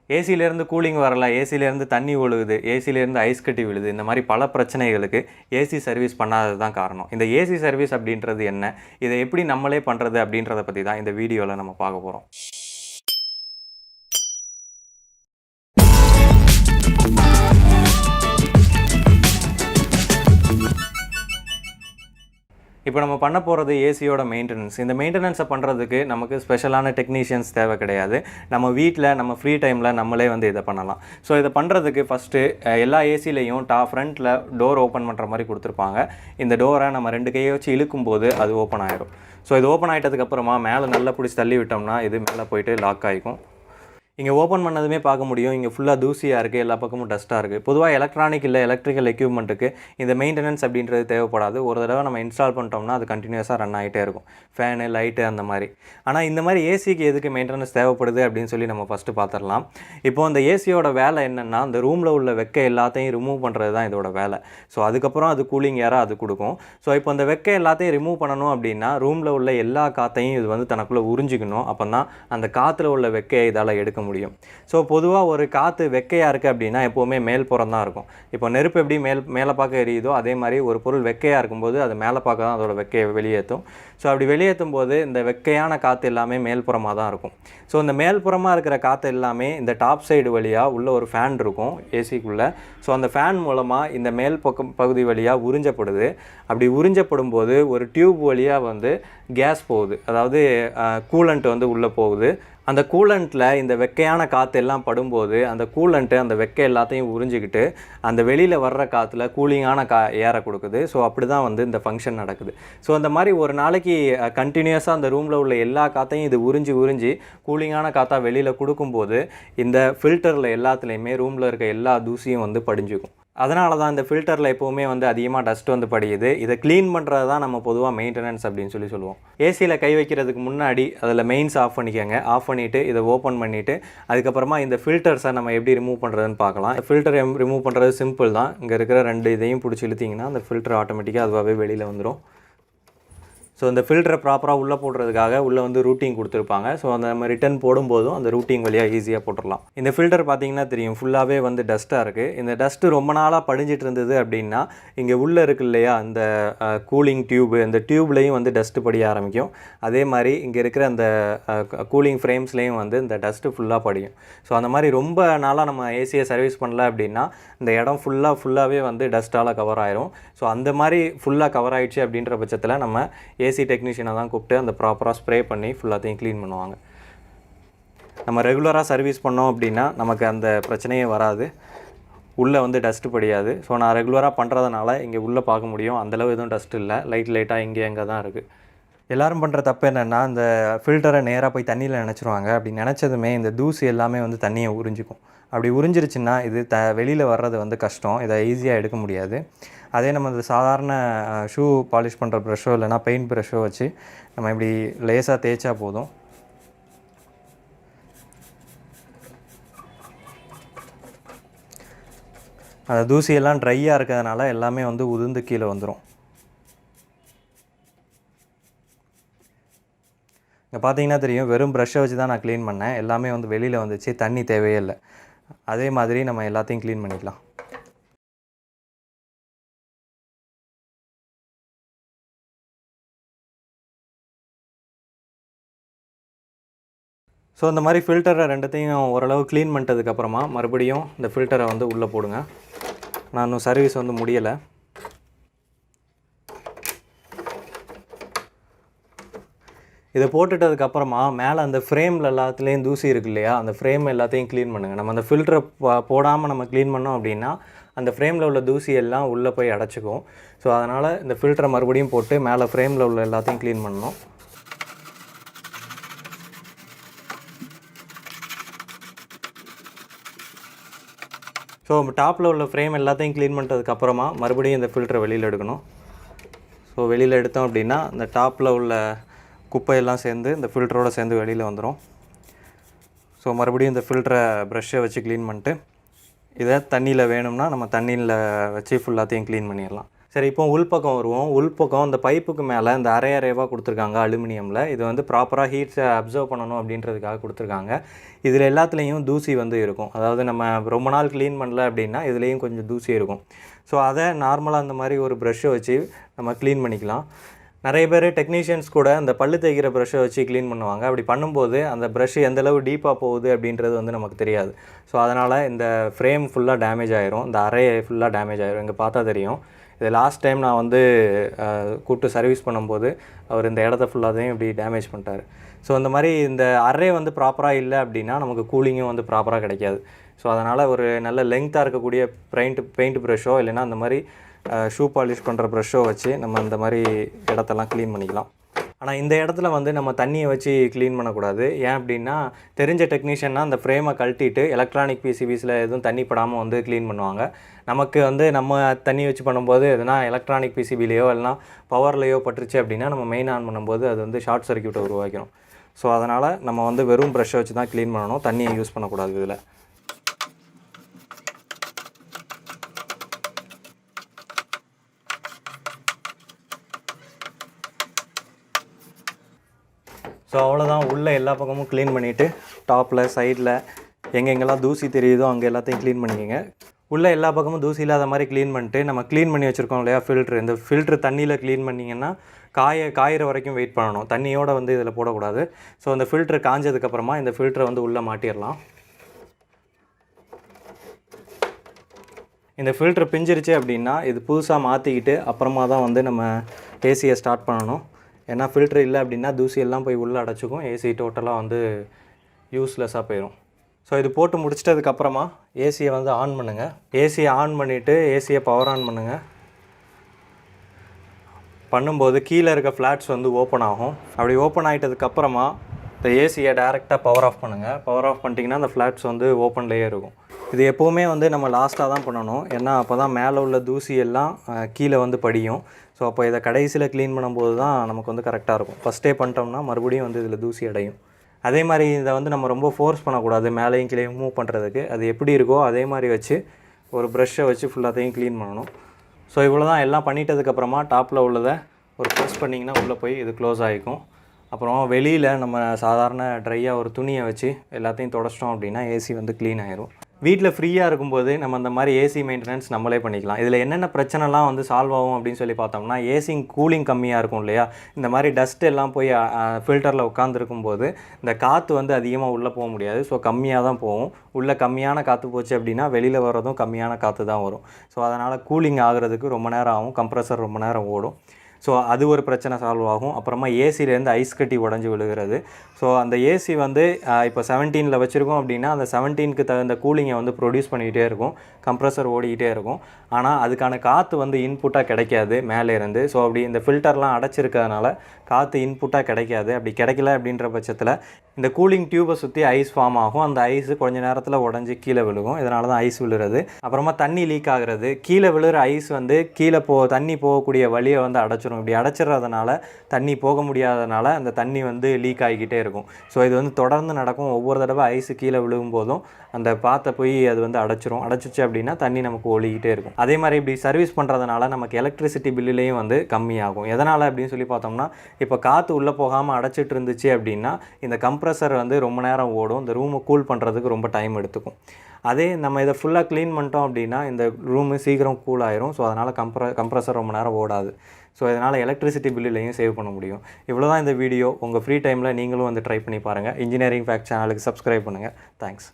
ஏசிலேருந்து cooling வரல, ஏசிலேருந்து தண்ணி ஒழுகுது, ஏசிலேருந்து ice கட்டி விழுது, இந்த மாதிரி பல பிரச்சனைகளுக்கு ஏசி சர்வீஸ் பண்ணாதது தான் காரணம். இந்த ஏசி சர்வீஸ் அப்படின்றது என்ன, இதை எப்படி நம்மளே பண்ணுறது அப்படின்றத பற்றி தான் இந்த வீடியோவில் நம்ம பார்க்க போகிறோம். இப்போ நம்ம பண்ண போகிறது ஏசியோட மெயின்டெனன்ஸ். இந்த மெயின்டெனன்ஸை பண்ணுறதுக்கு நமக்கு ஸ்பெஷலான டெக்னீஷியன்ஸ் தேவை கிடையாது. நம்ம வீட்டில் நம்ம ஃப்ரீ டைமில் நம்மளே வந்து இதை பண்ணலாம். ஸோ இதை பண்ணுறதுக்கு ஃபஸ்ட்டு எல்லா ஏசிலையும் ஃப்ரண்ட்டில் டோர் ஓப்பன் பண்ணுற மாதிரி கொடுத்துருப்பாங்க. இந்த டோரை நம்ம 2 கையை வச்சு இழுக்கும்போது அது ஓப்பன் ஆகிடும். ஸோ இது ஓப்பன் ஆகிட்டதுக்கப்புறமா மேலே நல்லா பிடிச்சி தள்ளி விட்டோம்னா இது மேலே போயிட்டு லாக் ஆகிக்கும். இங்கே ஓப்பன் பண்ணதுமே பார்க்க முடியும், இங்கே ஃபுல்லாக தூசியாக இருக்குது, எல்லா பக்கமும் டஸ்ட்டாக இருக்குது. பொதுவாக எலக்ட்ரானிக் இல்லை எலக்ட்ரிக்கல் எக்யூப்மெண்ட்டுக்கு இந்த மெயின்டெனன்ஸ் அப்படின்றது தேவைப்படாது. ஒரு தடவை நம்ம இன்ஸ்டால் பண்ணிட்டோம்னா அது கண்டினியூஸாக ரன் ஆகிட்டே இருக்கும், ஃபேனு லைட்டு அந்த மாதிரி. ஆனால் இந்த மாதிரி ஏசிக்கு எதுக்கு மெயின்டெனன்ஸ் தேவைப்படுது அப்படின்னு சொல்லி நம்ம ஃபஸ்ட்டு பார்த்துடலாம். இப்போது அந்த ஏசியோட வேலை என்னென்னா, அந்த ரூமில் உள்ள வெக்கை எல்லாத்தையும் ரிமூவ் பண்ணுறது தான் இதோட வேலை. ஸோ அதுக்கப்புறம் அது கூலிங் ஏராக அது கொடுக்கும். ஸோ இப்போ அந்த வெக்கை எல்லாத்தையும் ரிமூவ் பண்ணணும் அப்படின்னா ரூமில் உள்ள எல்லா காற்றையும் இது வந்து தனக்குள்ளே உறிஞ்சிக்கணும். அப்போ தான் அந்த காற்றுல உள்ள வெக்கையை இதால் எடுக்க முடியும். ஸோ பொதுவாக ஒரு காற்று வெக்கையாக இருக்குது அப்படின்னா எப்போவுமே மேல்புறம் தான் இருக்கும். இப்போ நெருப்பு எப்படி மேலே பார்க்க எரியுதோ அதே மாதிரி ஒரு பொருள் வெக்கையாக இருக்கும்போது அது மேலே பார்க்க தான் அதோட வெக்கையை வெளியேற்றும். ஸோ அப்படி வெளியேற்றும் போது இந்த வெக்கையான காற்று எல்லாமே மேல்புறமாக தான் இருக்கும். ஸோ இந்த மேல்புறமாக இருக்கிற காற்று எல்லாமே இந்த டாப் சைடு வழியாக உள்ள ஒரு ஃபேன் இருக்கும் ஏசிக்குள்ளே. ஸோ அந்த ஃபேன் மூலமாக இந்த மேல் பகுதி வழியாக உறிஞ்சப்படுது. அப்படி உறிஞ்சப்படும் போது ஒரு டியூப் வழியாக வந்து கேஸ் போகுது, அதாவது கூலண்ட் வந்து உள்ளே போகுது. அந்த கூலண்ட்டில் இந்த வெக்கையான காற்று எல்லாம் படும்போது அந்த கூலண்ட்டு அந்த வெக்கை எல்லாத்தையும் உறிஞ்சிக்கிட்டு அந்த வெளியில் வர்ற காற்றுல கூலிங்கான ஏற கொடுக்குது. ஸோ அப்படி தான் வந்து இந்த ஃபங்க்ஷன் நடக்குது. ஸோ அந்த மாதிரி ஒரு நாளைக்கு கண்டினியூஸாக அந்த ரூமில் உள்ள எல்லா காற்றையும் இது உறிஞ்சி கூலிங்கான காற்றா வெளியில் கொடுக்கும்போது இந்த ஃபில்டரில் எல்லாத்துலேயுமே ரூமில் இருக்க எல்லா தூசியும் வந்து படிஞ்சுக்கும். அதனால தான் இந்த ஃபில்டரில் எப்போவுமே வந்து அதிகமாக டஸ்ட் வந்து படியுது. இதை க்ளீன் பண்ணுறது தான் நம்ம பொதுவாக மெயின்டெனன்ஸ் அப்படின்னு சொல்லுவோம். ஏசியில் கை வைக்கிறதுக்கு முன்னாடி அதில் மெயின்ஸ் ஆஃப் பண்ணிக்கோங்க. ஆஃப் பண்ணிவிட்டு இதை ஓப்பன் பண்ணிவிட்டு அதுக்கப்புறமா இந்த ஃபில்டர்ஸை நம்ம எப்படி ரிமூவ் பண்ணுறதுன்னு பார்க்கலாம். ஃபில்டர் ரிமூவ் பண்ணுறது சிம்பிள் தான். இங்கே இருக்கிற 2 இதையும் பிடிச்சி இழுத்திங்கன்னா அந்த ஃபில்டர் ஆட்டோமேட்டிக்காக அதுவாகவே வெளியில் வந்துடும். ஸோ இந்த ஃபில்டரை ப்ராப்பராக உள்ளே போடுறதுக்காக உள்ளே வந்து ரூட்டிங் கொடுத்துருப்பாங்க. ஸோ அந்த நம்ம ரிட்டன் போடும்போதும் அந்த ரூட்டிங் வழியாக ஈஸியாக போட்டுடலாம். இந்த ஃபில்டர் பார்த்திங்கன்னா தெரியும், ஃபுல்லாகவே வந்து டஸ்ட்டாக இருக்குது. இந்த டஸ்ட்டு ரொம்ப நாளாக படிஞ்சிட்டு இருந்தது அப்படின்னா இங்கே உள்ளே இருக்குது இல்லையா அந்த கூலிங் டியூபு, அந்த டியூப்லேயும் வந்து டஸ்ட்டு படிய ஆரம்பிக்கும். அதே மாதிரி இங்கே இருக்கிற அந்த கூலிங் ஃப்ரேம்ஸ்லேயும் வந்து இந்த டஸ்ட்டு ஃபுல்லாக படியும். ஸோ அந்த மாதிரி ரொம்ப நாளாக நம்ம ஏசியை சர்வீஸ் பண்ணல அப்படின்னா இந்த இடம் ஃபுல்லாகவே வந்து டஸ்ட்டால் கவர் ஆயிரும். ஸோ அந்த மாதிரி ஃபுல்லாக கவர் ஆகிடுச்சு அப்படின்ற பட்சத்தில் நம்ம ஏசி டெக்னீஷியனை தான் கூப்பிட்டு அந்த ப்ராப்பராக ஸ்ப்ரே பண்ணி ஃபுல்லாத்தையும் க்ளீன் பண்ணுவாங்க. நம்ம ரெகுலராக சர்வீஸ் பண்ணோம் அப்படின்னா நமக்கு அந்த பிரச்சனையே வராது, உள்ளே வந்து டஸ்ட்டு படியாது. ஸோ நான் ரெகுலராக பண்ணுறதுனால இங்கே உள்ளே பார்க்க முடியும், அந்தளவு எதுவும் டஸ்ட் இல்லை, லைட்டாக இங்கே எங்கே தான் இருக்குது. எல்லோரும் பண்ணுற தப்பு என்னென்னா இந்த ஃபில்டரை நேராக போய் தண்ணியில் நினச்சிருவாங்க. அப்படி நினச்சதுமே இந்த தூசி எல்லாமே வந்து தண்ணியை உறிஞ்சிக்கும். அப்படி உறிஞ்சிருச்சுன்னா இது வெளியில் வர்றது வந்து கஷ்டம், இதை ஈஸியாக எடுக்க முடியாது. அதே நம்ம இந்த சாதாரண ஷூ பாலிஷ் பண்ணுற ப்ரஷ்ஷோ இல்லைனா பெயிண்ட் ப்ரஷ்ஷோ வச்சு நம்ம இப்படி லேசாக தேய்ச்சா போதும். அந்த தூசியெல்லாம் ட்ரையாக இருக்கிறதுனால எல்லாமே வந்து உதிர்ந்து கீழே வந்துடும். இங்கே பார்த்தீங்கன்னா தெரியும், வெறும் ப்ரஷ்ஷை வச்சு தான் நான் க்ளீன் பண்ணேன். எல்லாமே வந்து வெளியில் வந்துச்சு, தண்ணி தேவையே இல்லை. அதே மாதிரி நம்ம எல்லாத்தையும் க்ளீன் பண்ணிக்கலாம். ஸோ இந்த மாதிரி ஃபில்டரை 2த்தையும் ஓரளவு க்ளீன் பண்ணிட்டதுக்கப்புறமா மறுபடியும் இந்த ஃபில்டரை வந்து உள்ளே போடுங்க. நான் இன்னும் சர்வீஸ் வந்து முடியலை. இதை போட்டுட்டதுக்கப்புறமா மேலே அந்த ஃப்ரேமில் எல்லாத்துலேயும் தூசி இருக்கு இல்லையா, அந்த ஃப்ரேம் எல்லாத்தையும் க்ளீன் பண்ணுங்கள். நம்ம அந்த ஃபில்டரை போடாமல் நம்ம க்ளீன் பண்ணோம் அப்படின்னா அந்த ஃப்ரேமில் உள்ள தூசி எல்லாம் உள்ளே போய் அடைச்சிக்கும். ஸோ அதனால் இந்த ஃபில்டரை மறுபடியும் போட்டு மேலே ஃப்ரேமில் உள்ள எல்லாத்தையும் க்ளீன் பண்ணணும். ஸோ டாப்பில் உள்ள ஃப்ரேம் எல்லாத்தையும் க்ளீன் பண்ணிட்டதுக்கப்புறமா மறுபடியும் இந்த ஃபில்டரை வெளியில் எடுக்கணும். ஸோ வெளியில் எடுத்தோம் அப்படின்னா இந்த டாப்பில் உள்ள குப்பையெல்லாம் சேர்ந்து இந்த ஃபில்டரோடு சேர்ந்து வெளியில் வந்துடும். ஸோ மறுபடியும் இந்த ஃபில்டரை ப்ரஷ்ஷை வச்சு க்ளீன் பண்ணிட்டு இதை தண்ணியில் வேணும்னா நம்ம தண்ணியில் வச்சு ஃபுல்லாத்தையும் க்ளீன் பண்ணிடலாம். சரி, இப்போ உள்பக்கம் வருவோம். உள்பக்கம் இந்த பைப்புக்கு மேலே இந்த அரைவாக கொடுத்துருக்காங்க அலுமினியமில். இது வந்து ப்ராப்பராக ஹீட்ஸை அப்சர்வ் பண்ணணும் அப்படின்றதுக்காக கொடுத்துருக்காங்க. இதில் எல்லாத்துலேயும் தூசி வந்து இருக்கும். அதாவது நம்ம ரொம்ப நாள் க்ளீன் பண்ணல அப்படின்னா இதுலேயும் கொஞ்சம் தூசி இருக்கும். ஸோ அதை நார்மலாக அந்த மாதிரி ஒரு ப்ரஷ்ஷை வச்சு நம்ம க்ளீன் பண்ணிக்கலாம். நிறைய பேர் டெக்னீஷியன்ஸ் கூட அந்த பல்லு தேய்க்கிற ப்ரஷ்ஷை வச்சு க்ளீன் பண்ணுவாங்க. அப்படி பண்ணும்போது அந்த ப்ரஷ் எந்தளவு டீப்பாக போகுது அப்படின்றது வந்து நமக்கு தெரியாது. ஸோ அதனால் இந்த ஃப்ரேம் ஃபுல்லாக டேமேஜ் ஆயிரும், இந்த அரை ஃபுல்லாக டேமேஜ் ஆயிரும். இங்கே பார்த்தா தெரியும். இது லாஸ்ட் டைம் நான் வந்து கூப்பிட்டு சர்வீஸ் பண்ணும்போது அவர் இந்த இடத்த ஃபுல்லாதையும் இப்படி டேமேஜ் பண்ணிட்டார். ஸோ இந்த மாதிரி இந்த அரே வந்து ப்ராப்பராக இல்லை அப்படின்னா நமக்கு கூலிங்கும் வந்து ப்ராப்பராக கிடைக்காது. ஸோ அதனால் ஒரு நல்ல லெங்க்த்தாக இருக்கக்கூடிய பெயிண்ட் ப்ரஷ்ஷோ இல்லைன்னா அந்த மாதிரி ஷூ பாலிஷ் பண்ணுற ப்ரஷ்ஷோ வச்சு நம்ம இந்த மாதிரி இடத்தெல்லாம் க்ளீன் பண்ணிக்கலாம். ஆனால் இந்த இடத்துல வந்து நம்ம தண்ணியை வச்சு க்ளீன் பண்ணக்கூடாது. ஏன் அப்படின்னா தெரிஞ்ச டெக்னீஷியன்னா அந்த ஃப்ரேமை கழட்டிட்டு எலக்ட்ரானிக் பிசிபிஸில் எதுவும் தண்ணி படாமல் வந்து க்ளீன் பண்ணுவாங்க. நமக்கு வந்து நம்ம தண்ணி வச்சு பண்ணும்போது எதுனா எலக்ட்ரானிக் பிசிபிலேயோ இல்லைனா பவர்லேயோ பட்டுருச்சு அப்படின்னா நம்ம மெயின் ஆன் பண்ணும்போது அது வந்து ஷார்ட் சர்க்யூட்டை உருவாக்கிடும். ஸோ அதனால் நம்ம வந்து வெறும் ப்ரஷ்ஷை வச்சு தான் க்ளீன் பண்ணணும், தண்ணியை யூஸ் பண்ணக்கூடாது இதில். ஸோ அவ்வளோதான், உள்ளே எல்லா பக்கமும் க்ளீன் பண்ணிவிட்டு டாப்பில் சைடில் எங்கெங்கெல்லாம் தூசி தெரியுதோ அங்கே எல்லாத்தையும் க்ளீன் பண்ணிக்கோங்க. உள்ளே எல்லா பக்கமும் தூசி இல்லாத மாதிரி க்ளீன் பண்ணிட்டு நம்ம க்ளீன் பண்ணி வச்சுருக்கோம் இல்லையா ஃபில்ட்ரு, இந்த ஃபில்ட்ரு தண்ணியில் க்ளீன் பண்ணிங்கன்னா காயிற வரைக்கும் வெயிட் பண்ணணும், தண்ணியோடு வந்து இதில் போடக்கூடாது. ஸோ அந்த ஃபில்ட்ரு காஞ்சதுக்கப்புறமா இந்த ஃபில்ட்ரை வந்து உள்ளே மாட்டிடலாம். இந்த ஃபில்ட்ரு பிஞ்சிருச்சு அப்படின்னா இது புதுசாக மாற்றிக்கிட்டு அப்புறமா தான் வந்து நம்ம ஏசியை ஸ்டார்ட் பண்ணணும். ஏன்னா ஃபில்ட்ரு இல்லை அப்படின்னா தூசி எல்லாம் போய் உள்ளே அடைச்சிக்கும், ஏசி டோட்டலாக வந்து யூஸ்லெஸ்ஸாக போயிடும். ஸோ இது போட்டு முடிச்சிட்டதுக்கப்புறமா ஏசியை வந்து ஆன் பண்ணுங்கள். ஏசியை ஆன் பண்ணிவிட்டு ஏசியை பவர் ஆன் பண்ணுங்கள். பண்ணும்போது கீழே இருக்க ஃப்ளாட்ஸ் வந்து ஓப்பன் ஆகும். அப்படி ஓப்பன் ஆகிட்டதுக்கப்புறமா இந்த ஏசியை டேரெக்டாக பவர் ஆஃப் பண்ணுங்கள். பவர் ஆஃப் பண்ணிட்டீங்கன்னா அந்த ஃப்ளாட்ஸ் வந்து ஓப்பன்லேயே இருக்கும். இது எப்போவுமே வந்து நம்ம லாஸ்ட்டாக தான் பண்ணணும், ஏன்னா அப்போ தான் மேலே உள்ள தூசி எல்லாம் கீழே வந்து படியும். ஸோ அப்போ இதை கடைசியில் க்ளீன் பண்ணும்போது தான் நமக்கு வந்து கரெக்டாக இருக்கும். ஃபஸ்ட்டே பண்ணிட்டோம்னா மறுபடியும் வந்து இதில் தூசி அடையும். அதே மாதிரி இதை வந்து நம்ம ரொம்ப ஃபோர்ஸ் பண்ணக்கூடாது மேலேயும் கீழேயும் மூவ் பண்ணுறதுக்கு. அது எப்படி இருக்கோ அதே மாதிரி வச்சு ஒரு ப்ரஷ்ஷை வச்சு ஃபுல்லாத்தையும் க்ளீன் பண்ணணும். ஸோ இவ்வளோ தான். எல்லாம் பண்ணிட்டதுக்கப்புறமா டாப்பில் உள்ளதை ஒரு ப்ரெஸ் பண்ணிங்கன்னா உள்ளே போய் இது க்ளோஸ் ஆகிக்கும். அப்புறம் வெளியில் நம்ம சாதாரண ட்ரையாக ஒரு துணியை வச்சு எல்லாத்தையும் தொடச்சிட்டோம் அப்படின்னா ஏசி வந்து க்ளீன் ஆயிரும். வீட்டில் ஃப்ரீயாக இருக்கும்போது நம்ம இந்த மாதிரி ஏசி மெயின்டெனன்ஸ் நம்மளே பண்ணிக்கலாம். இதில் என்னென்ன பிரச்சனைலாம் வந்து சால்வ் ஆகும் அப்படின்னு சொல்லி பார்த்தோம்னா, ஏசி கூலிங் கம்மியாக இருக்கும் இல்லையா, இந்த மாதிரி டஸ்ட் எல்லாம் போய் ஃபில்டரில் உட்காந்துருக்கும் போது இந்த காற்று வந்து அதிகமாக உள்ளே போக முடியாது. ஸோ கம்மியாக தான் போகும். உள்ளே கம்மியான காற்று போச்சு அப்படின்னா வெளியில் வர்றதும் கம்மியான காற்று தான் வரும். ஸோ அதனால் கூலிங் ஆகிறதுக்கு ரொம்ப நேரம் ஆகும், கம்ப்ரஸர் ரொம்ப நேரம் ஓடும். ஸோ அது ஒரு பிரச்சனை சால்வ் ஆகும். அப்புறமா ஏசிலேருந்து ஐஸ் கட்டி உடஞ்சி விழுகிறது. ஸோ அந்த ஏசி வந்து இப்போ 17 வச்சுருக்கோம் அப்படின்னா அந்த 17க்கு தகுந்த கூலிங்கை வந்து ப்ரொடியூஸ் பண்ணிக்கிட்டே இருக்கும், கம்ப்ரஸர் ஓடிக்கிட்டே இருக்கும். ஆனால் அதுக்கான காற்று வந்து இன்புட்டாக கிடைக்காது மேலேருந்து. ஸோ அப்படி இந்த ஃபில்டர்லாம் அடைச்சிருக்கிறதுனால காற்று இன்புட்டாக கிடைக்காது. அப்படி கிடைக்கல அப்படின்ற பட்சத்தில் இந்த கூலிங் டியூபை சுற்றி ஐஸ் ஃபார்ம் ஆகும். அந்த ஐஸு கொஞ்சம் நேரத்தில் உடஞ்சி கீழே விழுகும். இதனால தான் ஐஸ் விழுறது. அப்புறமா தண்ணி லீக் ஆகிறது. கீழே விழுகிற ஐஸ் வந்து கீழே தண்ணி போகக்கூடிய வழியை வந்து அடைச்சிரும். இப்படி அடைச்சிடுறதுனால தண்ணி போக முடியாதனால அந்த தண்ணி வந்து லீக் ஆகிக்கிட்டே இருக்கும். ஸோ இது வந்து தொடர்ந்து நடக்கும். ஒவ்வொரு தடவை ஐஸு கீழே விழுகும் போதும் அந்த பாத்தை போய் அது வந்து அடைச்சிரும். அடைச்சிச்சு அப்படின்னா தண்ணி நமக்கு ஒழிக்கிட்டே இருக்கும். அதே மாதிரி இப்படி சர்வீஸ் பண்ணுறதுனால நமக்கு எலக்ட்ரிசிட்டி பில்லுலேயும் வந்து கம்மியாகும். எதனால் அப்படின்னு சொல்லி பார்த்தோம்னா, இப்போ காற்று உள்ளே போகாமல் அடைச்சிட்டு இருந்துச்சு அப்படின்னா இந்த கம்ப்ரஸர் வந்து ரொம்ப நேரம் ஓடும். இந்த ரூமை கூல் பண்ணுறதுக்கு ரொம்ப டைம் எடுத்துக்கும். அதே நம்ம இதை ஃபுல்லாக க்ளீன் பண்ணிட்டோம் அப்படின்னா இந்த ரூமு சீக்கிரம் கூல் ஆயிரும். ஸோ அதனால் கம்ப்ரஸர் ரொம்ப நேரம் ஓடாது. ஸோ இதனால் எலக்ட்ரிசிட்டி பில்லுலையும் சேவ் பண்ண முடியும். இவ்வளோ தான் இந்த வீடியோ. உங்கள் ஃப்ரீ டைமில் நீங்களும் வந்து ட்ரை பண்ணி பாருங்கள். இன்ஜினியரிங் ஃபேக்ட் சேனலுக்கு சப்ஸ்கிரைப் பண்ணுங்கள். தேங்க்ஸ்.